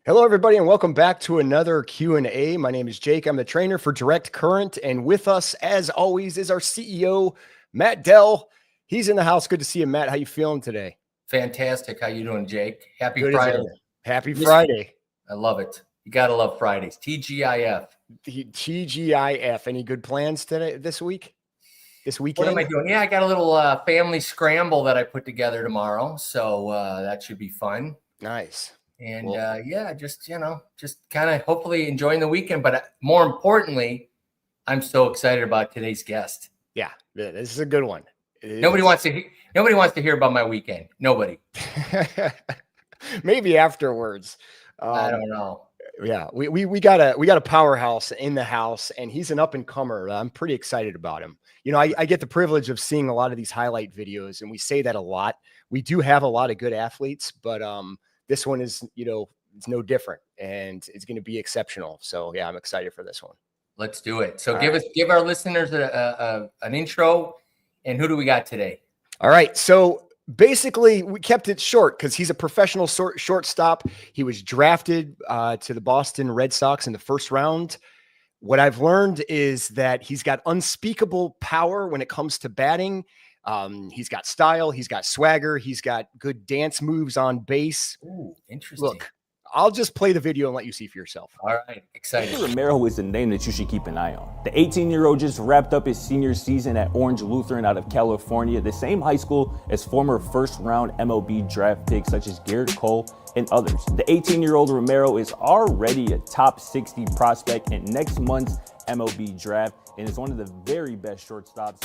Hello, everybody, and welcome back to another Q&A. My name is Jake. I'm the trainer for Direct Current, and with us, as always, is our CEO, Matt Dell. He's in the house. Good to see you, Matt. How you feeling today? Fantastic. How you doing, Jake? Happy Good Friday. Happy Friday. I love it. You got to love Fridays. TGIF. TGIF. Any good plans today, this week? This weekend? What am I doing? Yeah, I got a little family scramble that I put together tomorrow. So that should be fun. Nice. And yeah, just kind of hopefully enjoying the weekend. But more importantly, I'm so excited about today's guest. Yeah, this is a good one. Nobody wants to hear about my weekend. Nobody. Maybe afterwards. I don't know. Yeah, we got a powerhouse in the house, and he's an up and comer. I'm pretty excited about him. You know, I get the privilege of seeing a lot of these highlight videos, and we say that a lot. We do have a lot of good athletes, but this one is, it's no different, and it's going to be exceptional. So yeah, I'm excited for this one. Let's do it. So give our listeners an intro, and who do we got today? All right. So basically, we kept it short because he's a professional shortstop. He was drafted to the Boston Red Sox in the first round. What I've learned is that he's got unspeakable power when it comes to batting. He's got style. He's got swagger. He's got good dance moves on base. Ooh, interesting. Look, I'll just play the video and let you see for yourself. All right, excited. Mikey Romero is the name that you should keep an eye on. The 18-year-old just wrapped up his senior season at Orange Lutheran out of California, the same high school as former first-round MLB draft picks such as Garrett Cole and others. The 18-year-old Romero is already a top 60 prospect in next month's MLB draft and is one of the very best shortstops.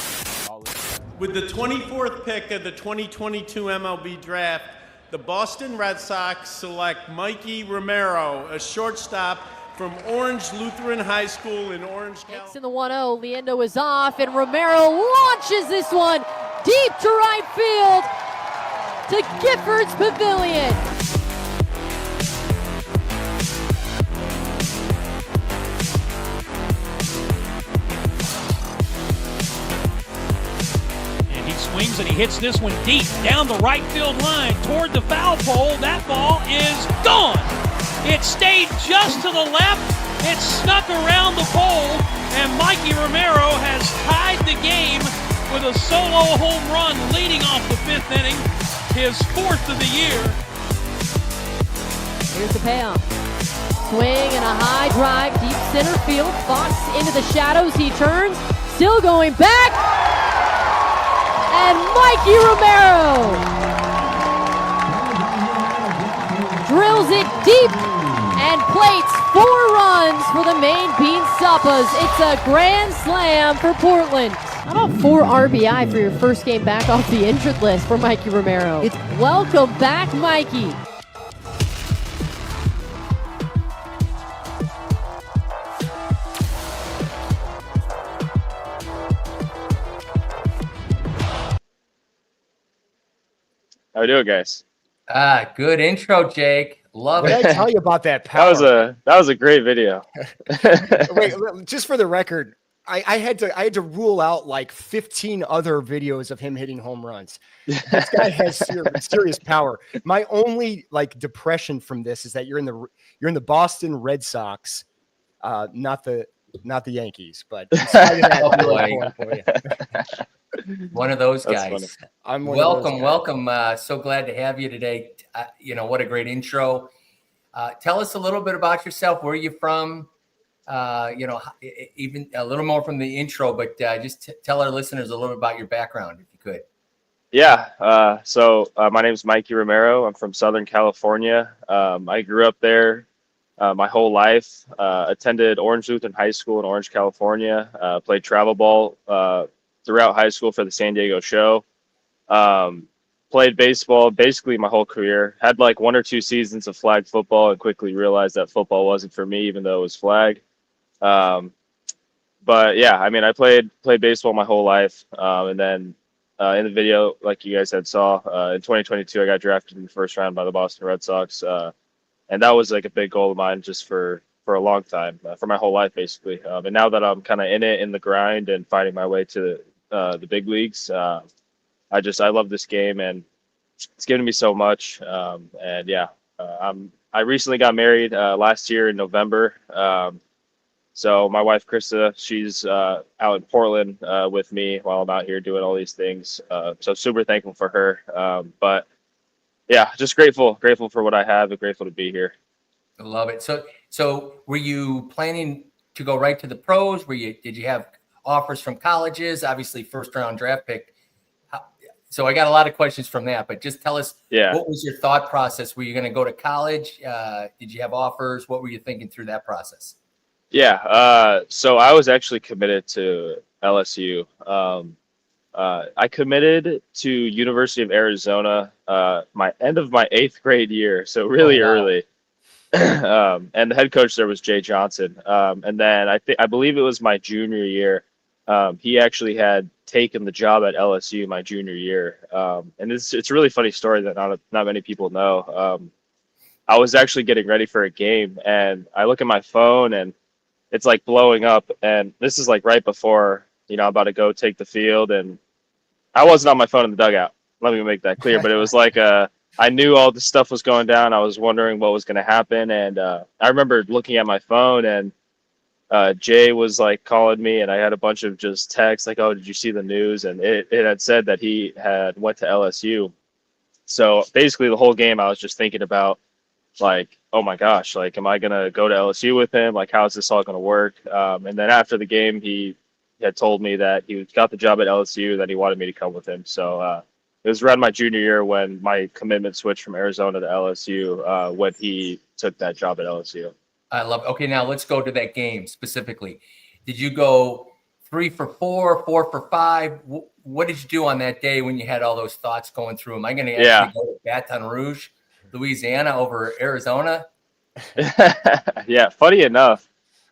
With the 24th pick of the 2022 MLB draft, the Boston Red Sox select Mikey Romero, a shortstop from Orange Lutheran High School in Orange, California. Takes in the 1-0, Liendo is off, and Romero launches this one deep to right field to Giffords Pavilion. Swings and he hits this one deep down the right field line toward the foul pole. That ball is gone. It stayed just to the left. It snuck around the pole, and Mikey Romero has tied the game with a solo home run leading off the fifth inning, his fourth of the year. Here's the payoff. Swing and a high drive, deep center field. Fox into the shadows. He turns, still going back. And Mikey Romero drills it deep and plates 4 runs for the Maine Bean Suppas. It's a grand slam for Portland. How about 4 RBI for your first game back off the injured list for Mikey Romero? Welcome back, Mikey. How we doing, guys? Good intro, Jake. Love it. What did I tell you about that power? That was a great video. Wait, just for the record, I had to rule out like 15 other videos of him hitting home runs. This guy has serious power. My only depression from this is that you're in the Boston Red Sox, not the Yankees, but one of those guys. Welcome. So glad to have you today. What a great intro. Tell us a little bit about yourself. Where are you from? Even a little more from the intro, but just tell our listeners a little bit about your background, if you could. Yeah. So my name is Mikey Romero. I'm from Southern California. I grew up there my whole life. Attended Orange Lutheran High School in Orange, California. Played travel ball throughout high school for the San Diego Show. Played baseball basically my whole career. Had 1 or 2 seasons of flag football and quickly realized that football wasn't for me, even though it was flag. But yeah, I mean, I played baseball my whole life. And then in the video, like you guys saw, in 2022, I got drafted in the first round by the Boston Red Sox. And that was a big goal of mine just for a long time, for my whole life, basically. And now that I'm kind of in the grind and fighting my way to the big leagues, I love this game, and it's given me so much. And yeah, I recently got married last year in November. So my wife Krista, she's out in Portland with me while I'm out here doing all these things. So super thankful for her. But yeah, just grateful for what I have and grateful to be here. I love it. So were you planning to go right to the pros? Did you have offers from colleges? Obviously, first round draft pick. So I got a lot of questions from that, but just tell us, what was your thought process? Were you going to go to college? Did you have offers? What were you thinking through that process? Yeah. So I was actually committed to LSU. I committed to University of Arizona my end of my 8th grade year, so really early. And the head coach there was Jay Johnson. And then I believe it was my junior year. He actually had taken the job at LSU my junior year. And it's a really funny story that not many people know. I was actually getting ready for a game, and I look at my phone, and it's like blowing up. And this is like right before, I'm about to go take the field, and I wasn't on my phone in the dugout. Let me make that clear. But it was like I knew all this stuff was going down. I was wondering what was going to happen, and I remember looking at my phone, and Jay was like calling me, and I had a bunch of just texts like, "Oh, did you see the news?" And it had said that he had went to LSU. So basically, the whole game, I was just thinking about like, oh my gosh, like, am I gonna go to LSU with him? Like, how is this all gonna work? And then after the game, he had told me that he got the job at LSU, that he wanted me to come with him. So it was around my junior year when my commitment switched from Arizona to LSU when he took that job at LSU. I love it. Okay, now let's go to that game specifically. Did you go 3 for 4, 4 for 5? What did you do on that day when you had all those thoughts going through? Am I going to actually go to Baton Rouge, Louisiana over Arizona? Yeah, funny enough.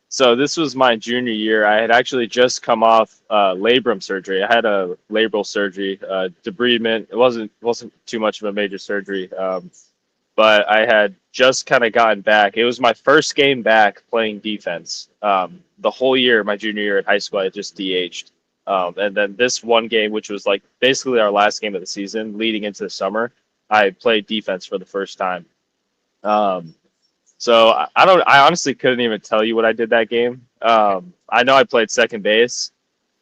So this was my junior year. I had actually just come off labrum surgery. I had a labral surgery, debridement. It wasn't too much of a major surgery, but I had just kind of gotten back. It was my first game back playing defense. The whole year, my junior year at high school, I just DH'd. And then this one game, which was like basically our last game of the season leading into the summer, I played defense for the first time. So I honestly couldn't even tell you what I did that game. I know I played second base,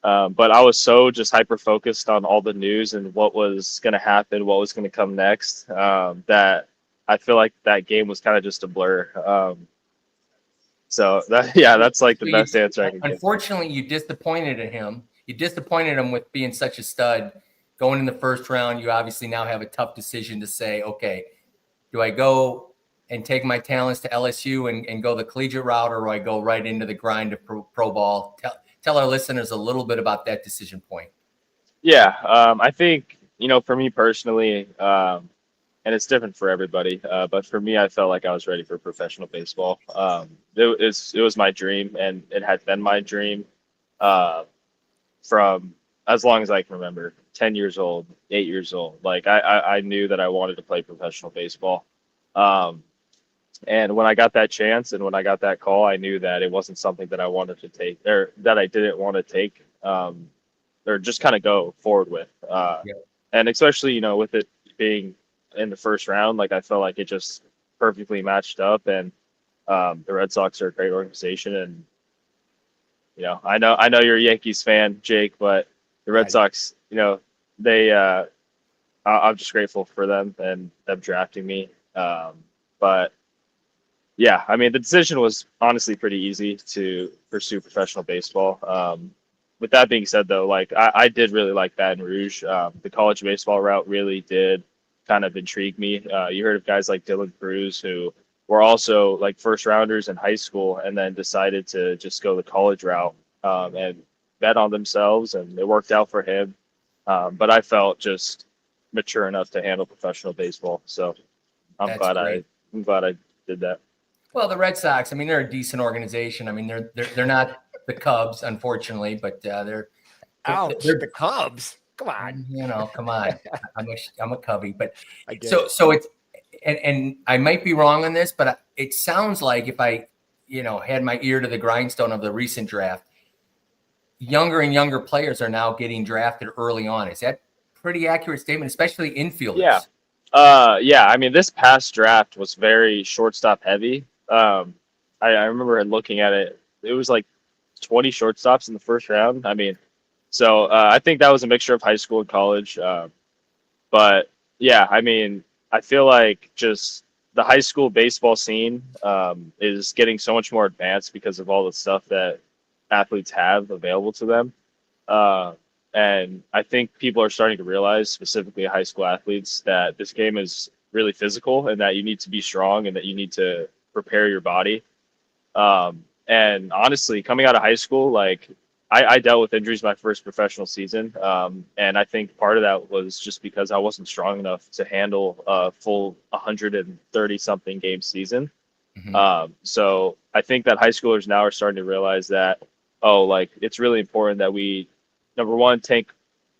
but I was so just hyper focused on all the news and what was going to happen, what was going to come next, that I feel like that game was kind of just a blur. So that's like the best answer I can give. Unfortunately, you disappointed him. You disappointed him with being such a stud. Going in the first round, you obviously now have a tough decision to say, okay, do I go and take my talents to LSU and go the collegiate route, or do I go right into the grind of pro ball? Tell our listeners a little bit about that decision point. Yeah, I think, for me personally, and it's different for everybody, but for me, I felt like I was ready for professional baseball. It was my dream, and it had been my dream from as long as I can remember, 10 years old, 8 years old. Like I knew that I wanted to play professional baseball. And when I got that chance and when I got that call, I knew that it wasn't something that I wanted to take, or that I didn't want to take, or just kind of go forward with. And especially, with it being in the first round, like I felt like it just perfectly matched up. And the Red Sox are a great organization. And, I know you're a Yankees fan, Jake, but the Red Sox, I'm just grateful for them and them drafting me. But yeah, I mean, the decision was honestly pretty easy to pursue professional baseball. With that being said, though, like I did really like Baton Rouge. The college baseball route really did kind of intrigue me. You heard of guys like Dylan Cruz, who were also like first rounders in high school and then decided to just go the college route and bet on themselves, and it worked out for him. But I felt just mature enough to handle professional baseball. So I'm glad I did that. Well, the Red Sox, I mean, they're a decent organization. I mean, they're not the Cubs, unfortunately, but they're the Cubs. Come on, come on. I'm a Cubby, but so it's and I might be wrong on this, but it sounds like if I had my ear to the grindstone of the recent draft, younger and younger players are now getting drafted early on. Is that pretty accurate statement, especially infielders? Yeah. Yeah, I mean, this past draft was very shortstop heavy. I remember looking at it. It was like 20 shortstops in the first round. I mean, so I think that was a mixture of high school and college. But yeah, I mean, I feel like just the high school baseball scene is getting so much more advanced because of all the stuff that athletes have available to them. Uh, and I think people are starting to realize, specifically high school athletes, that this game is really physical and that you need to be strong and that you need to prepare your body. And honestly, coming out of high school, like I dealt with injuries my first professional season. And I think part of that was just because I wasn't strong enough to handle a full 130 something game season. So I think that high schoolers now are starting to realize that, oh, like it's really important that we, number one, take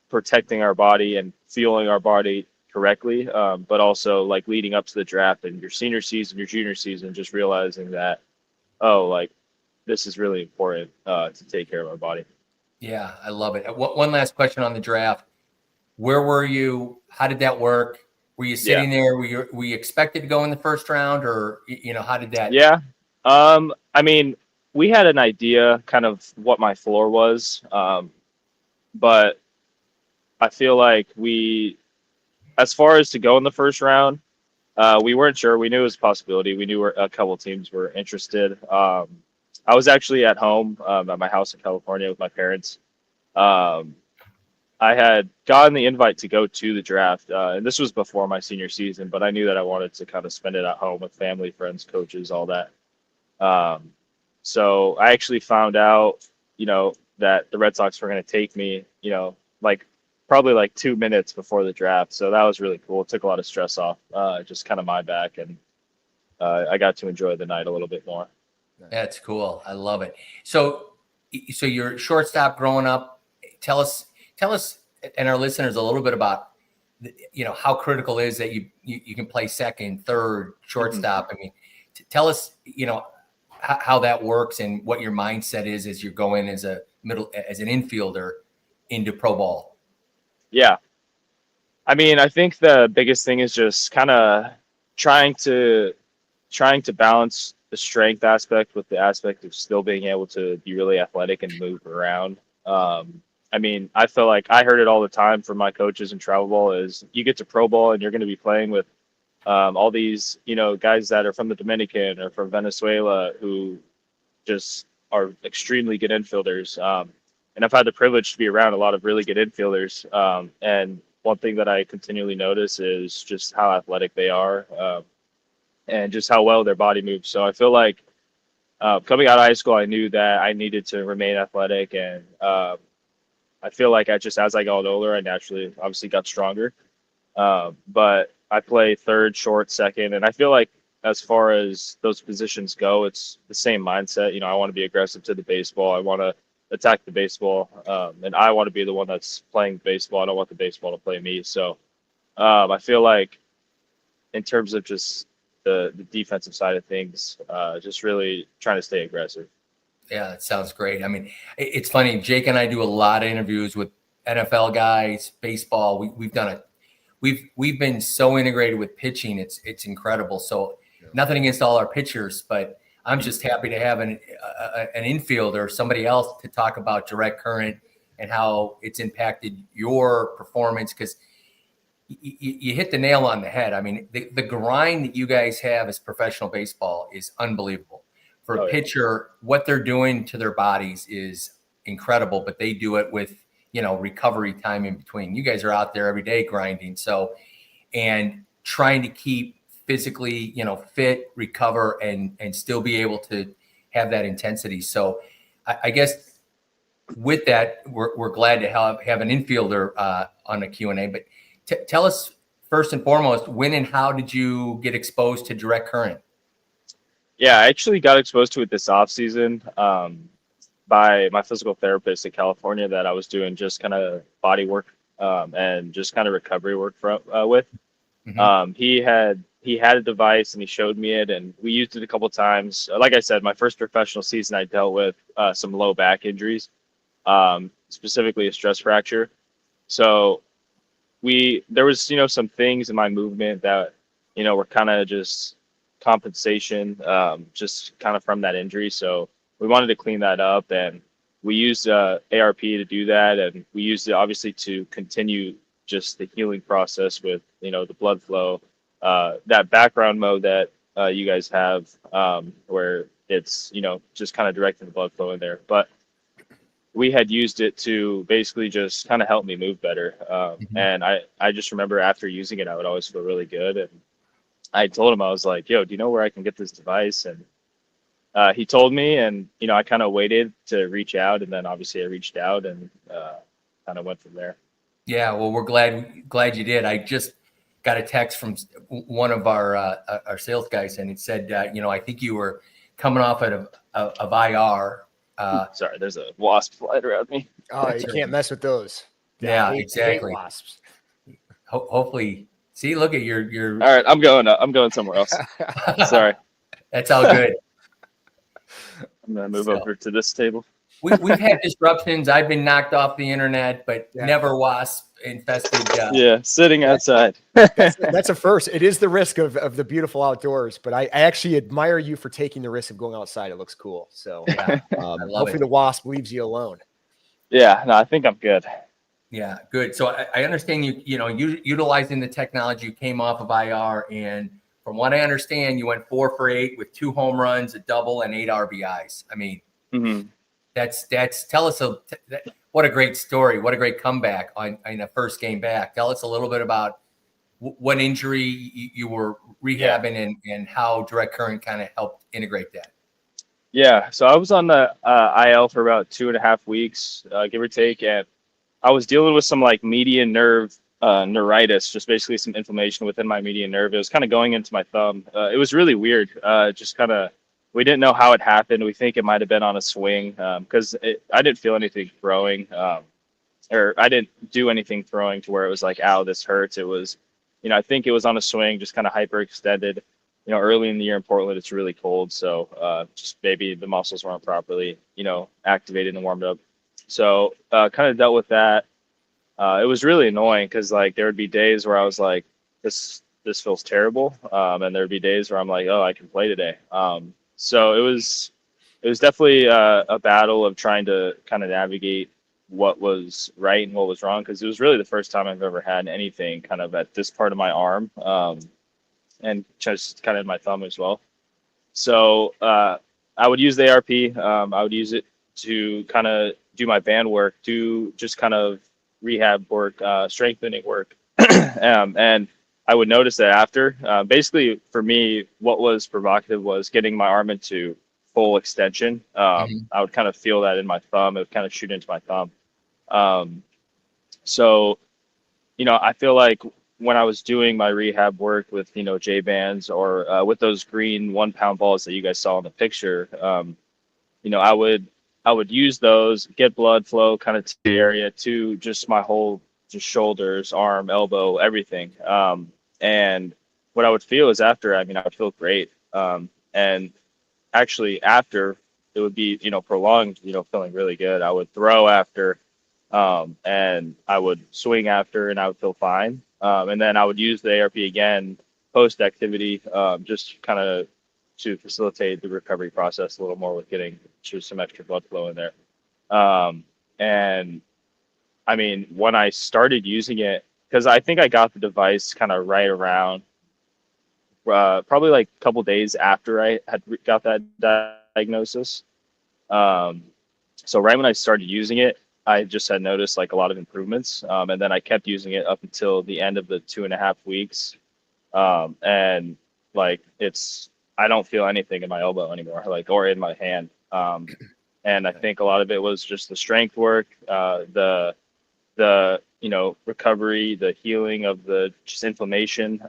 protecting our body and fueling our body correctly, but also like leading up to the draft and your senior season, your junior season, just realizing that, oh, like this is really important to take care of our body. Yeah, I love it. One last question on the draft. Where were you? How did that work? Were you sitting there? Were you expected to go in the first round, or how did that? Yeah. I mean, we had an idea kind of what my floor was, but I feel like as far as to go in the first round, we weren't sure. We knew it was a possibility. We knew a couple teams were interested. I was actually at home at my house in California with my parents. I had gotten the invite to go to the draft, and this was before my senior season, but I knew that I wanted to kind of spend it at home with family, friends, coaches, all that. So I actually found out, that the Red Sox were going to take me, like probably like 2 minutes before the draft. So that was really cool. It took a lot of stress off, just kind of my back, and I got to enjoy the night a little bit more. That's cool. I love it. So you're shortstop growing up. Tell us, and our listeners a little bit about, how critical it is that you can play second, third, shortstop. I mean, tell us, how that works and what your mindset is as you're going as an infielder into pro ball. Yeah. I mean, I think the biggest thing is just kind of trying to balance the strength aspect with the aspect of still being able to be really athletic and move around. I mean, I feel like I heard it all the time from my coaches in travel ball is you get to pro ball and you're going to be playing with all these, guys that are from the Dominican or from Venezuela who just are extremely good infielders. And I've had the privilege to be around a lot of really good infielders. And one thing that I continually notice is just how athletic they are and just how well their body moves. So I feel like coming out of high school, I knew that I needed to remain athletic. And I feel like as I got older, I naturally obviously got stronger. But I play third, short, second. And I feel like as far as those positions go, it's the same mindset. I want to be aggressive to the baseball. I want to attack the baseball. And I want to be the one that's playing baseball. I don't want the baseball to play me. So I feel like in terms of just the defensive side of things, just really trying to stay aggressive. Yeah, that sounds great. I mean, it's funny. Jake and I do a lot of interviews with NFL guys, baseball. We've been so integrated with pitching. It's incredible. So nothing against all our pitchers, but I'm just happy to have an infielder, somebody else to talk about direct current and how it's impacted your performance. Because you hit the nail on the head. I mean, the grind that you guys have as professional baseball is unbelievable. For a pitcher, what they're doing to their bodies is incredible, but they do it with, recovery time in between. You guys are out there every day grinding. So, and trying to keep physically, fit, recover, and still be able to have that intensity. So I guess with that, we're glad to have an infielder on a Q&A, but tell us first and foremost, when and how did you get exposed to direct current? Yeah, I actually got exposed to it this off season by my physical therapist in California that I was doing just kind of body work and just kind of recovery work with. Mm-hmm. He had a device and he showed me it and we used it a couple times. Like I said, my first professional season, I dealt with some low back injuries, specifically a stress fracture. So there was, some things in my movement that, were kind of just compensation, just kind of from that injury. So we wanted to clean that up, and we used ARP to do that. And we used it obviously to continue just the healing process with, the blood flow, that background mode that you guys have, where it's, just kind of directing the blood flow in there. But we had used it to basically just kind of help me move better. And I just remember after using it, I would always feel really good. And I told him, I was like, yo, do you know where I can get this device? And he told me, and, I kind of waited to reach out. And then obviously I reached out and kind of went from there. Yeah, well, we're glad you did. I just got a text from one of our sales guys, and it said, I think you were coming off of IR. Sorry, there's a wasp flying around me. Oh, you can't mess with those. Yeah, I hate exactly. wasps. Hopefully, see, look at your. All right, I'm going somewhere else. Sorry. That's all good. I'm gonna move over to this table. We've had disruptions. I've been knocked off the internet, but never wasp infested. Yeah, sitting outside. That's a first. It is the risk of the beautiful outdoors, but I actually admire you for taking the risk of going outside. It looks cool. So hopefully the wasp leaves you alone. Yeah, no, I think I'm good. Yeah, good. So I understand you utilizing the technology. You came off of IR, and from what I understand, you went 4 for 8 with 2 home runs, a double, and 8 RBIs. I mean, that's tell us what a great story, what a great comeback in the first game back. Tell us a little bit about what injury you were rehabbing and how direct current kind of helped integrate that. Yeah, so I was on the IL for about 2.5 weeks, give or take, and I was dealing with some like median nerve neuritis, just basically some inflammation within my median nerve. It was kind of going into my thumb. It was really weird. Just kind of, we didn't know how it happened. We think it might have been on a swing because I didn't feel anything throwing, or I didn't do anything throwing to where it was like, ow, this hurts. It was, I think it was on a swing, just kind of hyperextended. Early in the year in Portland, it's really cold. So just maybe the muscles weren't properly, activated and warmed up. So kind of dealt with that. It was really annoying because like there would be days where I was like, this feels terrible. And there'd be days where I'm like, oh, I can play today. So it was definitely a battle of trying to kind of navigate what was right and what was wrong, because it was really the first time I've ever had anything kind of at this part of my arm, and just kind of in my thumb as well. So I would use the ARP. I would use it to kind of do my band work, do just kind of rehab work, strengthening work. And I would notice that after, basically for me, what was provocative was getting my arm into full extension. I would kind of feel that in my thumb. It would kind of shoot into my thumb. So, I feel like when I was doing my rehab work with, J bands or with those green 1-pound balls that you guys saw in the picture, I would use those, get blood flow kind of to the area, to just my whole just shoulders, arm, elbow, everything. And what I would feel is after, I would feel great. And actually after, it would be, prolonged, feeling really good. I would throw after, and I would swing after, and I would feel fine. And then I would use the ARP again post activity, just kind of to facilitate the recovery process a little more with getting some extra blood flow in there. And when I started using it, because I think I got the device kind of right around probably like a couple days after I had got that diagnosis. So right when I started using it, I just had noticed like a lot of improvements. And then I kept using it up until the end of the 2.5 weeks. And like, I don't feel anything in my elbow anymore, like, or in my hand. And I think a lot of it was just the strength work, the recovery, the healing of the just inflammation.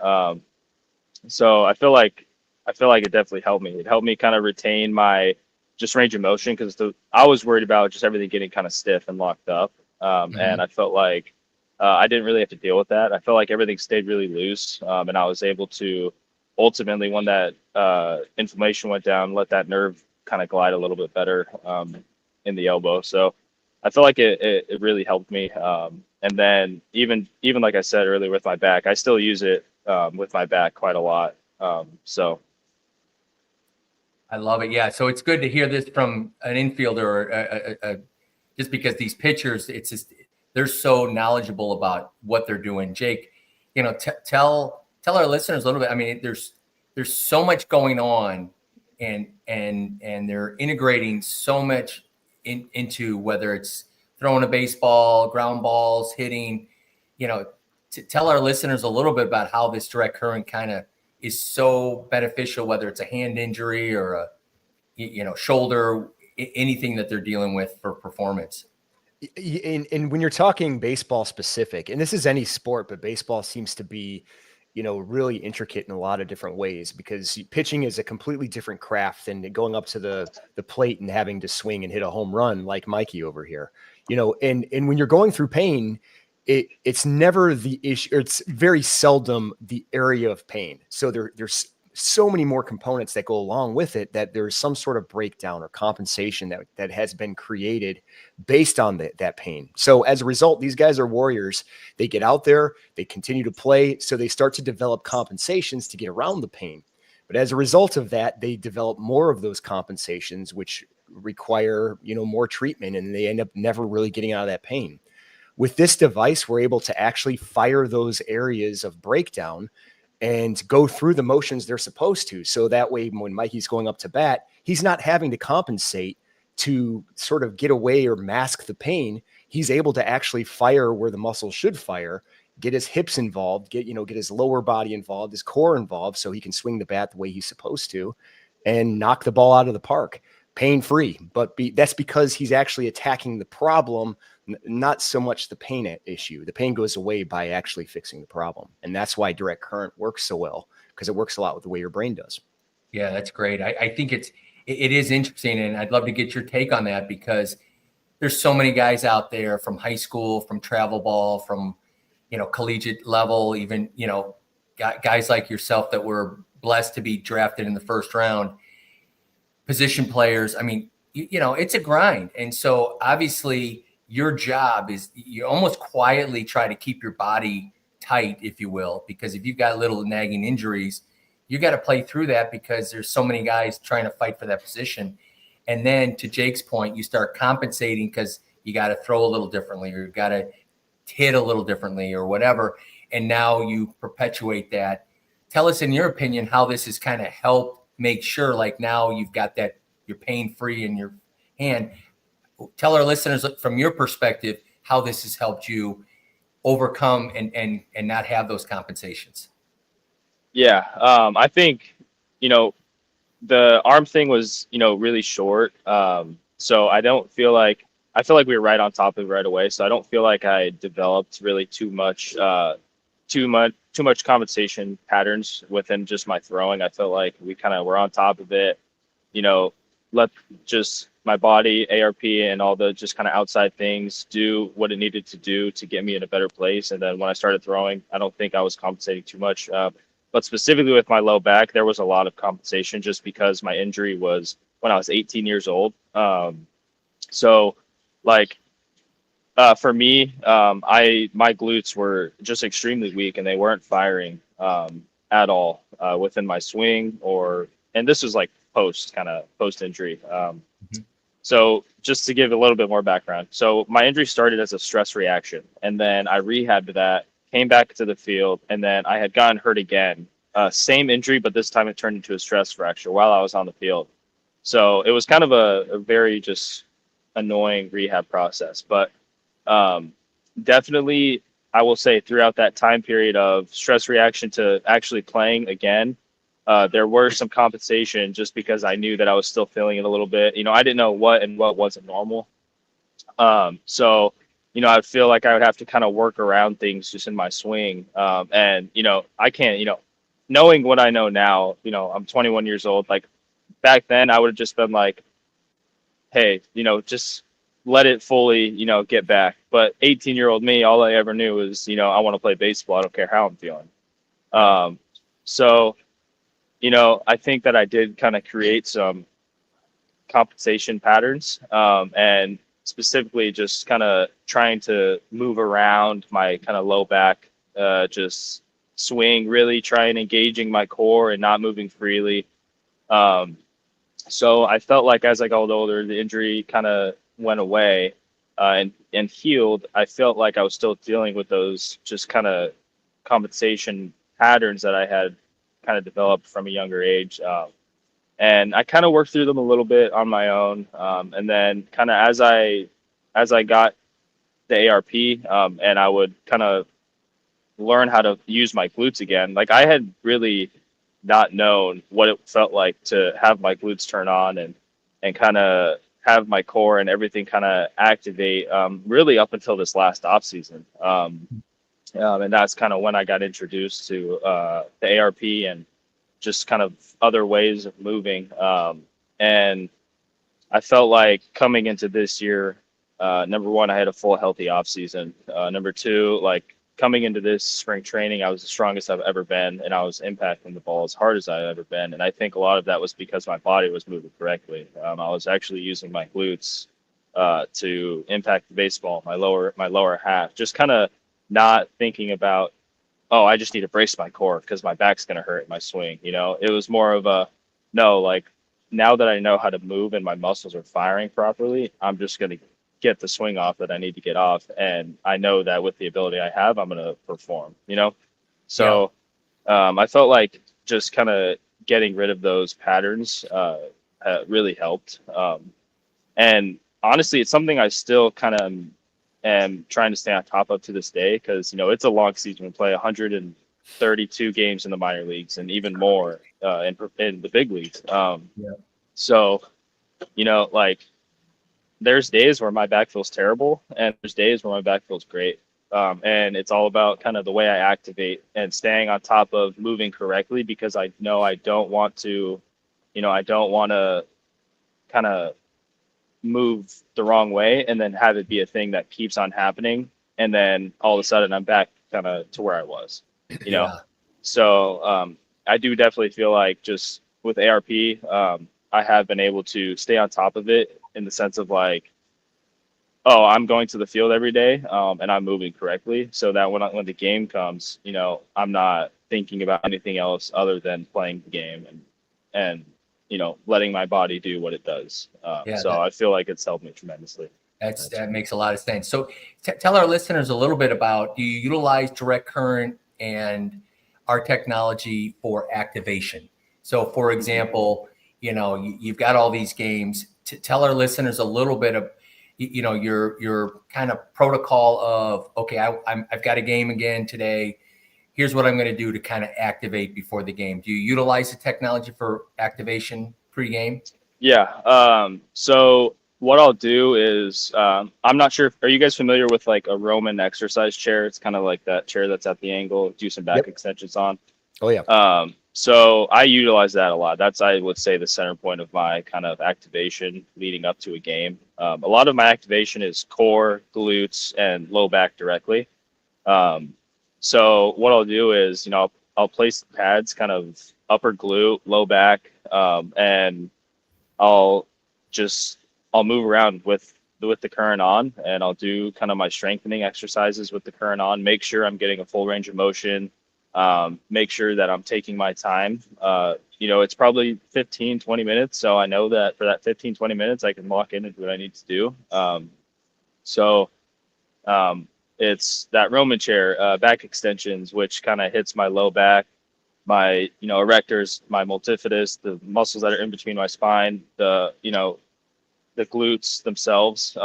So I feel like it definitely helped me. It helped me kind of retain my just range of motion, because I was worried about just everything getting kind of stiff and locked up. And I felt like I didn't really have to deal with that. I felt like everything stayed really loose, and I was able to ultimately, when that inflammation went down, let that nerve kind of glide a little bit better in the elbow. So I feel like it really helped me. And then even like I said earlier with my back, I still use it with my back quite a lot. So I love it. Yeah. So it's good to hear this from an infielder, or just because these pitchers, it's just, they're so knowledgeable about what they're doing. Jake, tell our listeners a little bit. I mean, there's so much going on, and they're integrating so much into whether it's throwing a baseball, ground balls, hitting, to tell our listeners a little bit about how this direct current kind of is so beneficial, whether it's a hand injury or a shoulder, anything that they're dealing with for performance. And when you're talking baseball specific, and this is any sport, but baseball seems to be, really intricate in a lot of different ways, because pitching is a completely different craft than going up to the plate and having to swing and hit a home run like Mikey over here. And when you're going through pain, it's never the issue, or it's very seldom the area of pain. So there's so many more components that go along with it, that there's some sort of breakdown or compensation that has been created based on that pain. So as a result, these guys are warriors. They get out there, they continue to play. So they start to develop compensations to get around the pain. But as a result of that, they develop more of those compensations, which require, more treatment, and they end up never really getting out of that pain. With this device, we're able to actually fire those areas of breakdown and go through the motions they're supposed to. So that way, when Mikey's going up to bat, he's not having to compensate to sort of get away or mask the pain. He's able to actually fire where the muscle should fire, get his hips involved, get his lower body involved, his core involved, so he can swing the bat the way he's supposed to and knock the ball out of the park pain-free. But that's because he's actually attacking the problem, not so much the pain issue. The pain goes away by actually fixing the problem. And that's why direct current works so well, because it works a lot with the way your brain does. Yeah, that's great. I think it is interesting, and I'd love to get your take on that, because there's so many guys out there from high school, from travel ball, from, collegiate level, even, guys like yourself that were blessed to be drafted in the first round, position players. I mean, it's a grind. And so obviously your job is, you almost quietly try to keep your body tight, if you will, because if you've got little nagging injuries, you got to play through that, because there's so many guys trying to fight for that position. And then to Jake's point, you start compensating because you got to throw a little differently, or you got to hit a little differently, or whatever. And now you perpetuate that. Tell us, in your opinion, how this has kind of helped make sure, like, now you've got that, you're pain-free in your hand. Tell our listeners from your perspective how this has helped you overcome and not have those compensations. yeah, I think the arm thing was really short. So I feel like we were right on top of it right away. So I don't feel like I developed really too much compensation patterns within just my throwing. I felt like we kind of were on top of it, let just my body, ARP, and all the just kind of outside things do what it needed to do to get me in a better place. And then when I started throwing, I don't think I was compensating too much. But specifically with my low back, there was a lot of compensation, just because my injury was when I was 18 years old. So like, for me, my glutes were just extremely weak, and they weren't firing at all within my swing, and this was like post injury. So just to give a little bit more background. So my injury started as a stress reaction, and then I rehabbed that, came back to the field, and then I had gotten hurt again. Same injury, but this time it turned into a stress fracture while I was on the field. So it was kind of a very just annoying rehab process. But definitely, I will say throughout that time period of stress reaction to actually playing again, there were some compensation, just because I knew that I was still feeling it a little bit. I didn't know what and what wasn't normal. So, I would feel like I would have to kind of work around things just in my swing. And, I can't, knowing what I know now, I'm 21 years old. Like, back then I would have just been like, hey, just let it fully, get back. But 18-year-old me, all I ever knew was, I want to play baseball. I don't care how I'm feeling. So, I think that I did kind of create some compensation patterns. And specifically just kind of trying to move around my kind of low back, just swing, really trying engaging my core and not moving freely. So I felt like as I got older, the injury kind of went away and healed. I felt like I was still dealing with those just kind of compensation patterns that I had kind of developed from a younger age. And I kind of worked through them a little bit on my own. And then kind of as I got the ARP, and I would kind of learn how to use my glutes again. Like I had really not known what it felt like to have my glutes turn on and kind of have my core and everything kind of activate, really up until this last off season. And that's kind of when I got introduced to the ARP and just kind of other ways of moving. And I felt like coming into this year, number one, I had a full healthy off season. Number two, like coming into this spring training, I was the strongest I've ever been, and I was impacting the ball as hard as I've ever been. And I think a lot of that was because my body was moving correctly. I was actually using my glutes to impact the baseball, my lower half, just kind of not thinking about, oh, I just need to brace my core because my back's going to hurt in my swing. You know, it was more of a, no, like now that I know how to move and my muscles are firing properly, I'm just going to get the swing off that I need to get off. And I know that with the ability I have, I'm going to perform, you know? So I felt like just kind of getting rid of those patterns really helped. And honestly, it's something I still kind of am trying to stay on top of to this day because, you know, it's a long season. We play 132 games in the minor leagues and even more in the big leagues. So, you know, like, there's days where my back feels terrible and there's days where my back feels great. And it's all about kind of the way I activate and staying on top of moving correctly because I know I don't want to kind of move the wrong way and then have it be a thing that keeps on happening. And then all of a sudden I'm back kind of to where I was, you know? So I do definitely feel like just with ARP, I have been able to stay on top of it in the sense of like, oh, I'm going to the field every day and I'm moving correctly so that when the game comes, you know, I'm not thinking about anything else other than playing the game and you know, letting my body do what it does. I feel like it's helped me tremendously. That makes a lot of sense. So tell our listeners a little bit about, do you utilize direct current and our technology for activation? So for example, you know, you've got all these games. Tell our listeners a little bit of, you know, your kind of protocol of, okay, I've got a game again today. Here's what I'm going to do to kind of activate before the game. Do you utilize the technology for activation pre-game? Yeah. So what I'll do is, I'm not sure. Are you guys familiar with like a Roman exercise chair? It's kind of like that chair that's at the angle, do some back extensions on. Oh yeah. So I utilize that a lot. That's, I would say, the center point of my kind of activation leading up to a game. A lot of my activation is core, glutes, and low back directly. So what I'll do is, you know, I'll place the pads kind of upper glute, low back, and I'll move around with the current on, and I'll do kind of my strengthening exercises with the current on, make sure I'm getting a full range of motion, make sure that I'm taking my time. You know, it's probably 15, 20 minutes. So I know that for that 15, 20 minutes, I can lock in and do what I need to do. It's that Roman chair, back extensions, which kind of hits my low back, my, you know, erectors, my multifidus, the muscles that are in between my spine, the, you know, the glutes themselves.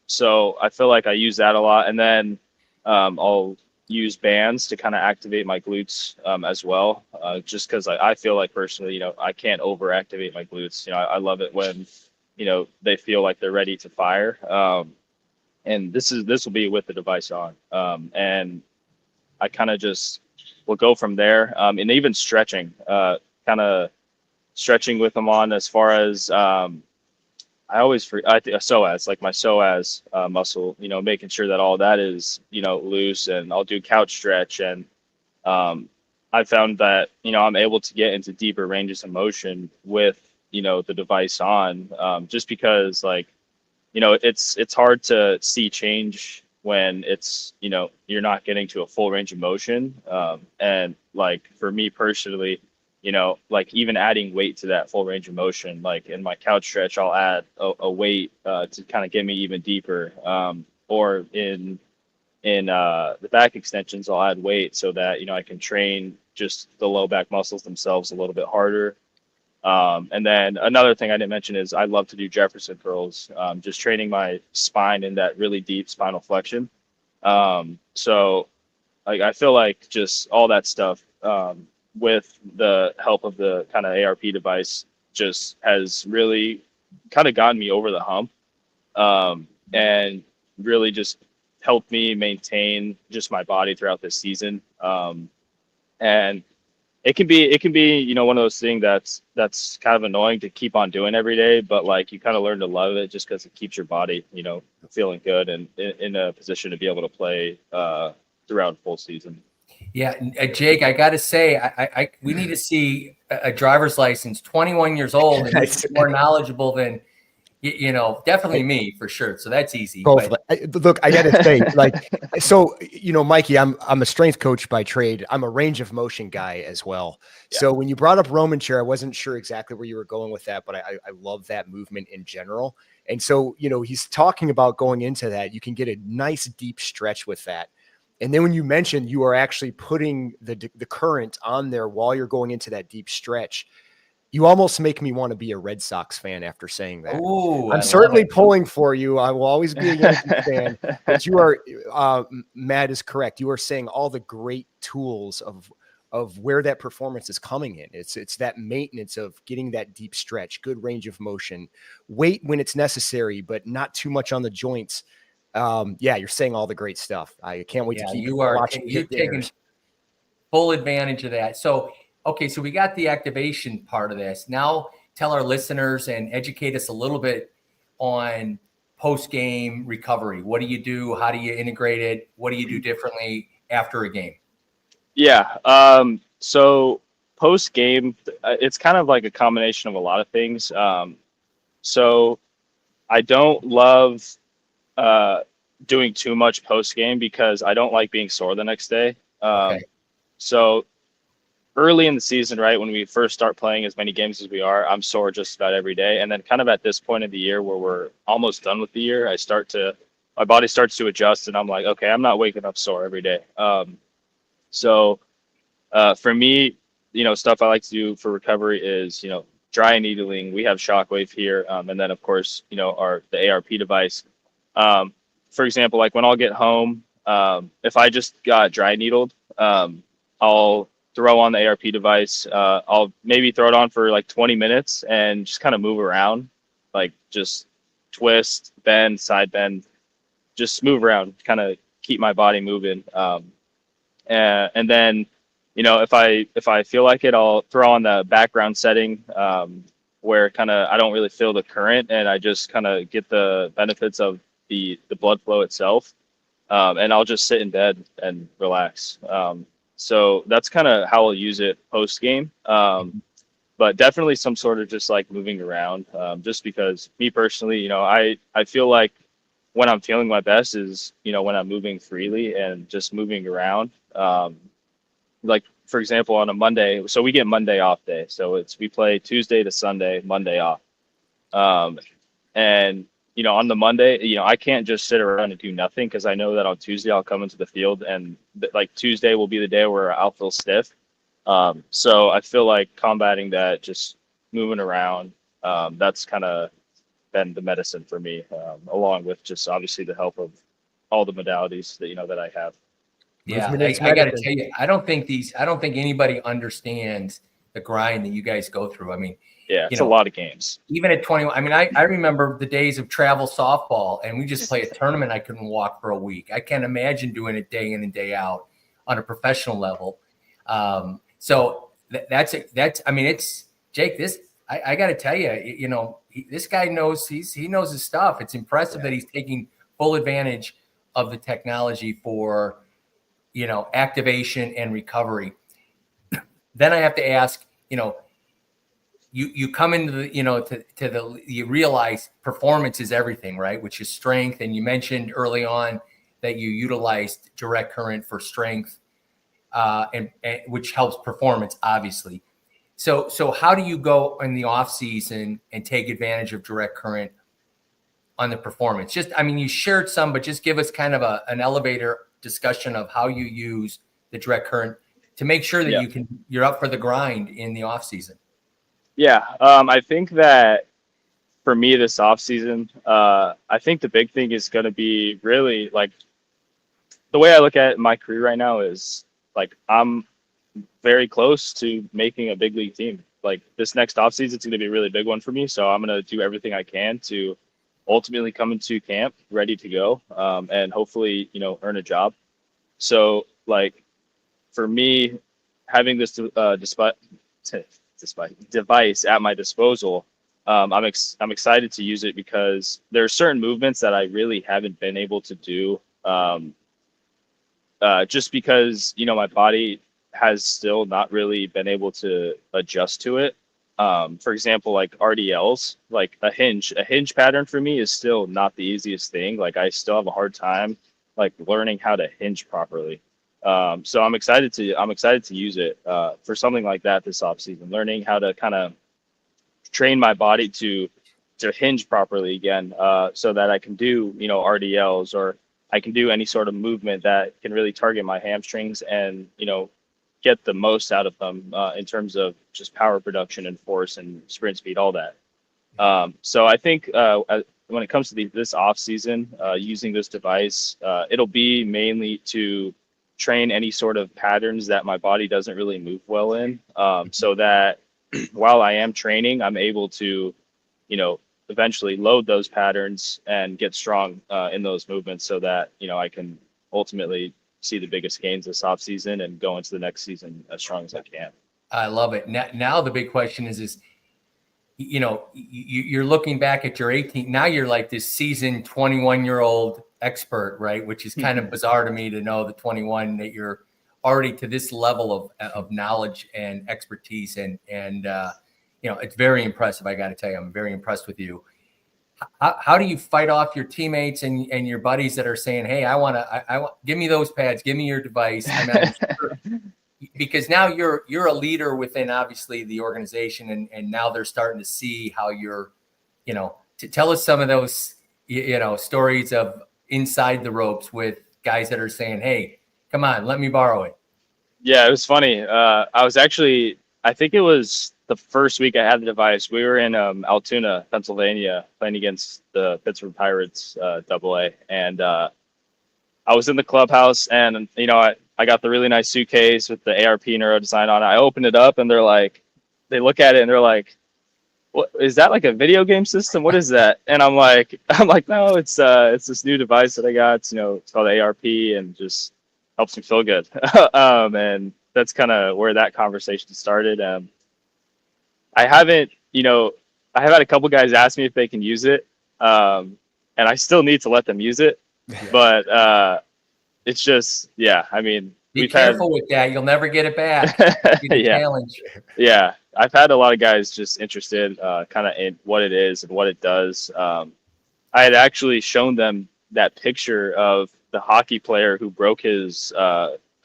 So I feel like I use that a lot. And then I'll use bands to kind of activate my glutes as well, just because I feel like personally, you know, I can't overactivate my glutes. You know, I love it when, you know, they feel like they're ready to fire. And this will be with the device on. And I kind of just will go from there. And even stretching, kind of stretching with them on as far as I think psoas, like my psoas muscle, you know, making sure that all that is, you know, loose, and I'll do couch stretch. And I found that, you know, I'm able to get into deeper ranges of motion with, you know, the device on, just because, like, it's hard to see change when it's, you're not getting to a full range of motion. And like for me personally, like even adding weight to that full range of motion, like in my couch stretch, I'll add a weight to kind of get me even deeper. Or in the back extensions, I'll add weight so that, I can train just the low back muscles themselves a little bit harder. And then another thing I didn't mention is I love to do Jefferson curls, just training my spine in that really deep spinal flexion. So like, I feel like just all that stuff, with the help of the kind of ARP device just has really kind of gotten me over the hump, and really just helped me maintain just my body throughout this season. And it can be, one of those things that's kind of annoying to keep on doing every day, but like you kind of learn to love it just because it keeps your body, feeling good and in a position to be able to play throughout a full season. Yeah, Jake, I got to say, we need to see a driver's license, 21 years old, and more knowledgeable than, definitely me for sure. So that's easy. Look, I got to say, like, so, Mikey, I'm a strength coach by trade. I'm a range of motion guy as well. Yeah. So when you brought up Roman chair, I wasn't sure exactly where you were going with that, but I love that movement in general. And so, he's talking about going into that. You can get a nice deep stretch with that. And then when you mentioned you are actually putting the current on there while you're going into that deep stretch, you almost make me want to be a Red Sox fan after saying that. Ooh, I'm certainly pulling for you. I will always be a Yankees fan. But you are, Matt is correct. You are saying all the great tools of where that performance is coming in. It's that maintenance of getting that deep stretch, good range of motion, weight when it's necessary, but not too much on the joints. You're saying all the great stuff. I can't wait to keep watching. You're taking full advantage of that. So, okay, so we got the activation part of this. Now tell our listeners and educate us a little bit on post-game recovery. What do you do? How do you integrate it? What do you do differently after a game? Yeah. So post-game, it's kind of like a combination of a lot of things. So I don't love doing too much post game because I don't like being sore the next day. Okay. So early in the season, right, when we first start playing as many games as we are, I'm sore just about every day. And then kind of at this point of the year where we're almost done with the year, my body starts to adjust and I'm like, okay, I'm not waking up sore every day. So for me, stuff I like to do for recovery is, dry needling. We have Shockwave here. And then of course, the ARP device. For example, like when I'll get home, if I just got dry needled, I'll throw on the ARP device. I'll maybe throw it on for like 20 minutes and just kind of move around, like just twist, bend, side bend, just move around, kind of keep my body moving. And then, if I feel like it, I'll throw on the background setting, where kind of I don't really feel the current and I just kind of get the benefits of the blood flow itself. And I'll just sit in bed and relax. So that's kind of how I'll use it post game. But definitely some sort of just like moving around, just because me personally, I feel like when I'm feeling my best is, when I'm moving freely and just moving around. Like for example, on a Monday, so we get Monday off day. So we play Tuesday to Sunday, Monday off. And on the Monday, I can't just sit around and do nothing because I know that on Tuesday I'll come into the field and like Tuesday will be the day where I'll feel stiff. So I feel like combating that, just moving around, that's kind of been the medicine for me, along with just obviously the help of all the modalities that, that I have. Yeah, I got to tell you, I don't think anybody understands the grind that you guys go through. I mean, yeah, it's a lot of games. Even at 21, I mean, I remember the days of travel softball, and we just play a tournament. I couldn't walk for a week. I can't imagine doing it day in and day out on a professional level. So that's. I mean, it's Jake. I got to tell you, this guy knows he knows his stuff. It's impressive that he's taking full advantage of the technology for, activation and recovery. Then I have to ask, you come into the, you realize performance is everything, right? Which is strength. And you mentioned early on that you utilized direct current for strength, and which helps performance, obviously. So how do you go in the off season and take advantage of direct current on the performance? You shared some, but just give us kind of an elevator discussion of how you use the direct current to make sure that you're up for the grind in the off season. Yeah. I think that for me this off season, I think the big thing is going to be really like the way I look at my career right now is like, I'm very close to making a big league team. Like this next offseason, it's going to be a really big one for me. So I'm going to do everything I can to ultimately come into camp ready to go, and hopefully, earn a job. So like for me, having this device at my disposal, I'm excited to use it because there are certain movements that I really haven't been able to do, just because, my body has still not really been able to adjust to it. For example, like RDLs, like a hinge pattern for me is still not the easiest thing. Like I still have a hard time like learning how to hinge properly. So I'm excited to use it for something like that this offseason, learning how to kind of train my body to hinge properly again, so that I can do, RDLs, or I can do any sort of movement that can really target my hamstrings and, get the most out of them in terms of just power production and force and sprint speed, all that. So I think when it comes to this off season, using this device, it'll be mainly to train any sort of patterns that my body doesn't really move well in, so that while I am training, I'm able to, eventually load those patterns and get strong in those movements so that, I can ultimately see the biggest gains this off season and go into the next season as strong as I can. I love it. Now the big question is, you're looking back at your 18, now you're like this seasoned 21-year-old expert, right? Which is kind of bizarre to me to know the 21 that you're already to this level of knowledge and expertise. And it's very impressive. I got to tell you, I'm very impressed with you. How do you fight off your teammates and your buddies that are saying, "Hey, I want give me those pads, give me your device"? Because now you're a leader within obviously the organization, and now they're starting to see how you're, to tell us some of those, stories of inside the ropes with guys that are saying, "Hey, come on, let me borrow it." Yeah, it was funny. I think it was the first week I had the device. We were in Altoona, Pennsylvania, playing against the Pittsburgh Pirates, AA, and I was in the clubhouse, and I got the really nice suitcase with the ARP neuro design on it. I opened it up, and they look at it, and they're like, "What is that? Like a video game system? What is that?" And I'm like, "No, it's this new device that I got. It's called ARP, and just helps me feel good." And that's kind of where that conversation started. I have had a couple guys ask me if they can use it, and I still need to let them use it. But it's just, be careful with that. You'll never get it back. Challenge. Yeah, I've had a lot of guys just interested, kind of in what it is and what it does. I had actually shown them that picture of the hockey player who broke his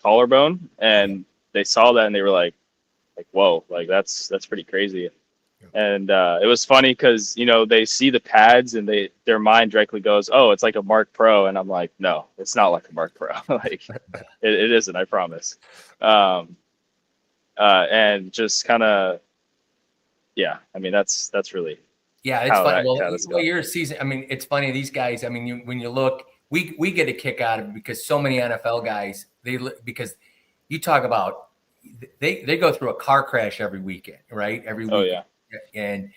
collarbone, and they saw that and they were like, "Whoa, like that's pretty crazy." And it was funny because they see the pads and their mind directly goes, "Oh, it's like a Mark Pro," and I'm like, "No, it's not like a Mark Pro. Like it isn't, I promise." And just kind of, that's really it's funny. Well, you're a season. It's funny. These guys. When you look, we get a kick out of it because so many NFL guys because you talk about they go through a car crash every weekend, right? Every week. Oh yeah. And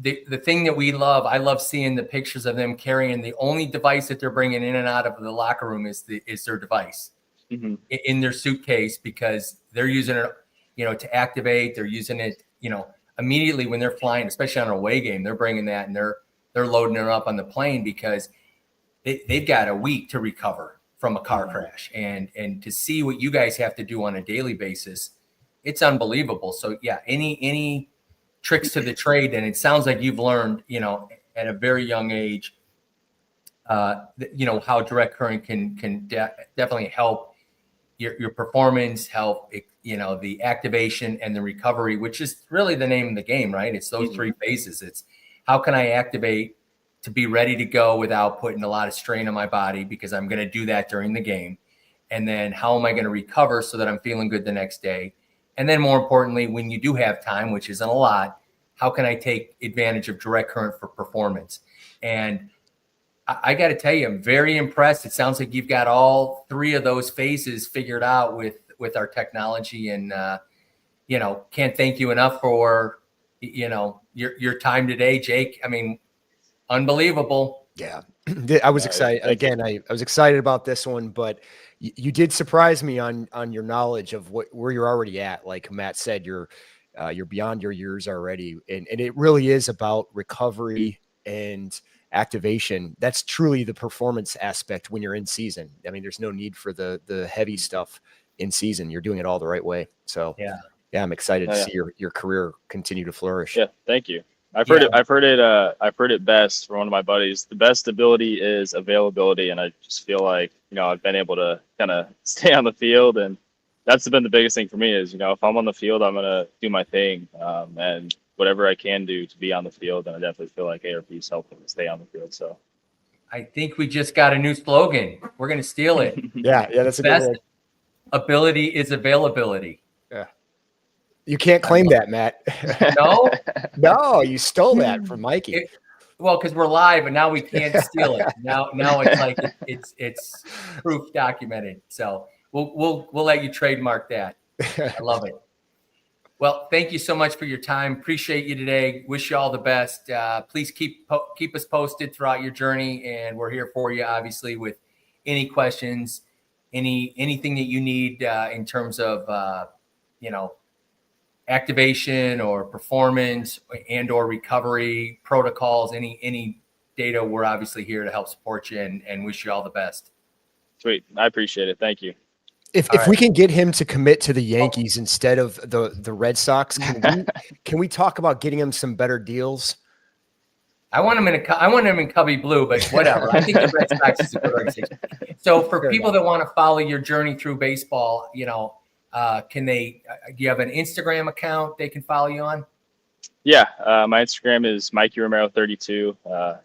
the thing that I love seeing the pictures of them carrying the only device that they're bringing in and out of the locker room is their device in their suitcase, because they're using it, to activate. They're using it, immediately when they're flying, especially on an away game. They're bringing that and they're loading it up on the plane because they've got a week to recover from a car crash, and to see what you guys have to do on a daily basis, it's unbelievable. So yeah, any tricks to the trade, then it sounds like you've learned, at a very young age, how direct current can definitely help your performance, help, the activation and the recovery, which is really the name of the game, right? It's those three phases. It's how can I activate to be ready to go without putting a lot of strain on my body, because I'm going to do that during the game. And then how am I going to recover so that I'm feeling good the next day? And then more importantly, when you do have time, which isn't a lot, how can I take advantage of direct current for performance? And I got to tell you, I'm very impressed. It sounds like you've got all three of those phases figured out with our technology, and can't thank you enough for your time today, Jake. I mean, unbelievable. Yeah, I was excited. Again, I was excited about this one, but you did surprise me on your knowledge of where you're already at. Like Matt said, you're beyond your years already, and it really is about recovery and activation. That's truly the performance aspect when you're in season. I mean, there's no need for the heavy stuff in season. You're doing it all the right way. So yeah, I'm excited to see your career continue to flourish. Yeah, thank you. I've heard it best from one of my buddies. The best ability is availability, and I just feel like I've been able to kind of stay on the field, and that's been the biggest thing for me. Is if I'm on the field, I'm gonna do my thing, and whatever I can do to be on the field, and I definitely feel like ARP's helping to stay on the field. So I think we just got a new slogan. We're gonna steal it. yeah, that's a good one. Ability is availability. Yeah. You can't claim that, Matt. No? No, you stole that from Mikey. Because we're live, and now we can't steal it. Now it's like it's proof documented. So we'll let you trademark that. I love it. Well, thank you so much for your time. Appreciate you today. Wish you all the best. Please keep us posted throughout your journey, and we're here for you, obviously, with any questions, anything that you need in terms of activation or performance and or recovery protocols, any data. We're obviously here to help support you and wish you all the best. Sweet. I appreciate it. Thank you. If we can get him to commit to the Yankees instead of the Red Sox, can we talk about getting him some better deals? I want him in Cubby Blue, but whatever. I think the Red Sox is a good organization. So for people that want to follow your journey through baseball, do you have an Instagram account they can follow you on? Yeah, my Instagram is Mikey Romero 32.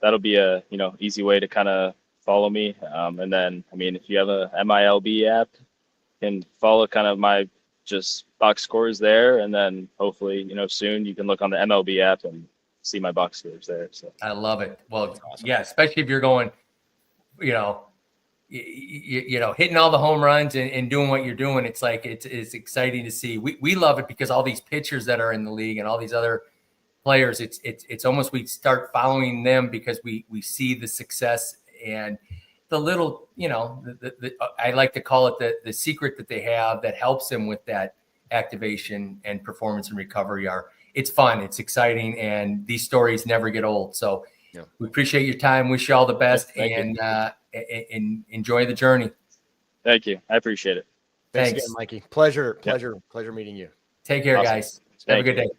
That'll be a easy way to kind of follow me. And then if you have a MILB app, you can follow kind of my just box scores there, and then hopefully soon you can look on the MLB app and see my box scores there. So I love it. Well, awesome. Yeah, especially if you're going, hitting all the home runs and doing what you're doing. It's like, it's exciting to see. We love it because all these pitchers that are in the league and all these other players, it's almost, we start following them because we see the success and the little, I like to call it the secret that they have that helps them with that activation and performance and recovery it's fun. It's exciting. And these stories never get old. So we appreciate your time. Wish you all the best and enjoy the journey. Thank you. I appreciate it. Thanks again, Mikey. Pleasure meeting you. Take care, guys. Have a good day.